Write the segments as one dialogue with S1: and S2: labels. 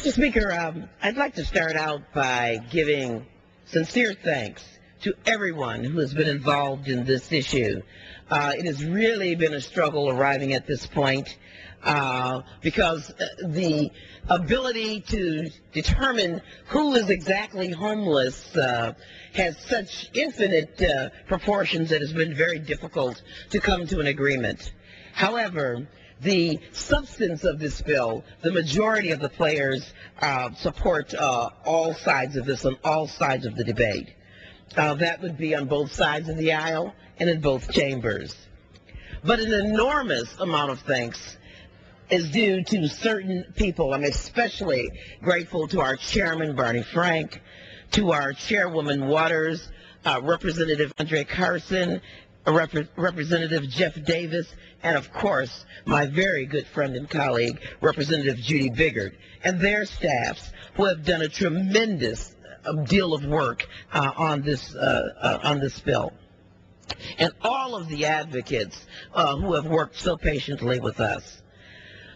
S1: Mr. Speaker, I'd like to start out by giving sincere thanks to everyone who has been involved in this issue. It has really been a struggle arriving at this point because the ability to determine who is exactly homeless has such infinite proportions that it's been very difficult to come to an agreement. However, the substance of this bill, the majority of the players support all sides of this on all sides of the debate. That would be on both sides of the aisle and in both chambers. But an enormous amount of thanks is due to certain people. I'm especially grateful to our chairman, Barney Frank, to our chairwoman, Waters, Representative Andre Carson, Representative Jeff Davis, and of course, my very good friend and colleague, Representative Judy Biggert, and their staffs who have done a tremendous deal of work on this bill. And all of the advocates who have worked so patiently with us.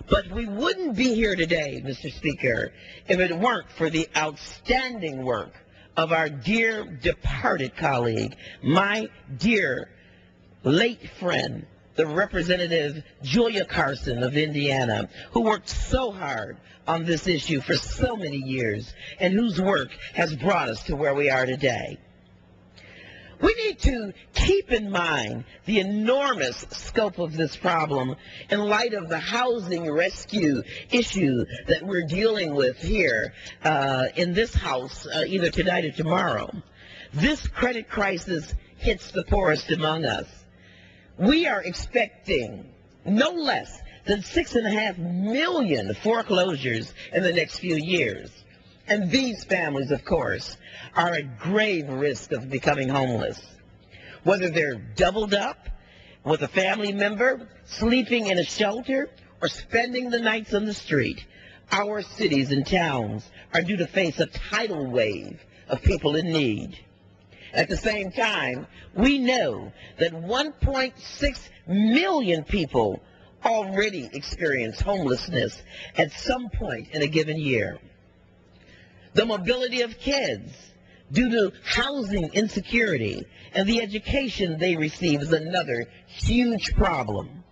S1: But we wouldn't be here today, Mr. Speaker, if it weren't for the outstanding work of our dear departed colleague, my dear late friend, the Representative Julia Carson of Indiana, who worked so hard on this issue for so many years and whose work has brought us to where we are today. We need to keep in mind the enormous scope of this problem in light of the housing rescue issue that we're dealing with here in this House either tonight or tomorrow. This credit crisis hits the poorest among us. We are expecting no less than 6.5 million foreclosures in the next few years. And these families, of course, are at grave risk of becoming homeless. Whether they're doubled up with a family member, sleeping in a shelter, or spending the nights on the street, our cities and towns are due to face a tidal wave of people in need. At the same time, we know that 1.6 million people already experience homelessness at some point in a given year. The mobility of kids due to housing insecurity and the education they receive is another huge problem.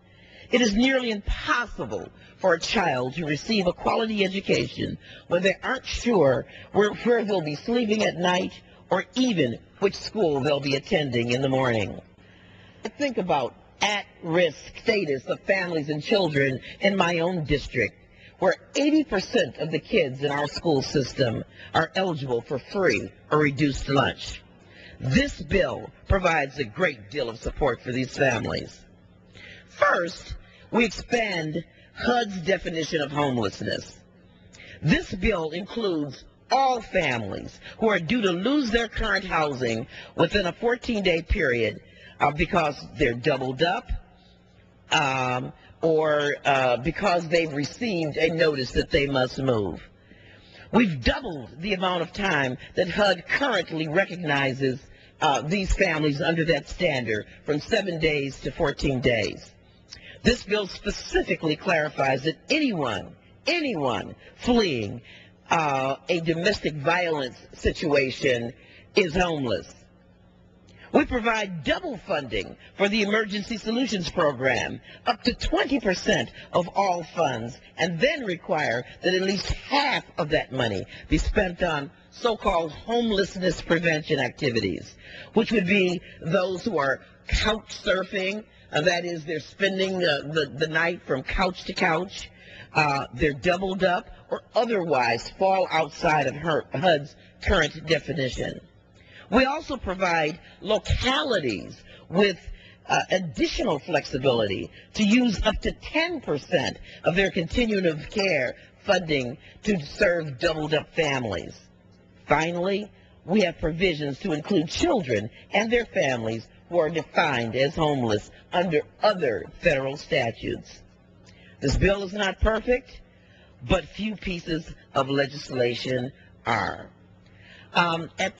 S1: It is nearly impossible for a child to receive a quality education when they aren't sure where they'll be sleeping at night or even which school they'll be attending in the morning. I think about at-risk status of families and children in my own district, where 80% of the kids in our school system are eligible for free or reduced lunch. This bill provides a great deal of support for these families. First, we expand HUD's definition of homelessness. This bill includes all families who are due to lose their current housing within a 14-day period because they're doubled up, or because they've received a notice that they must move. We've doubled the amount of time that HUD currently recognizes these families under that standard from 7 days to 14 days. This bill specifically clarifies that anyone fleeing a domestic violence situation is homeless. We provide double funding for the Emergency Solutions Program, up to 20% of all funds, and then require that at least half of that money be spent on so-called homelessness prevention activities, which would be those who are couch surfing, that is, they're spending the night from couch to couch, they're doubled up, or otherwise fall outside of HUD's current definition. We also provide localities with additional flexibility to use up to 10% of their continuum of care funding to serve doubled up families. Finally, we have provisions to include children and their families who are defined as homeless under other federal statutes. This bill is not perfect, but few pieces of legislation are. At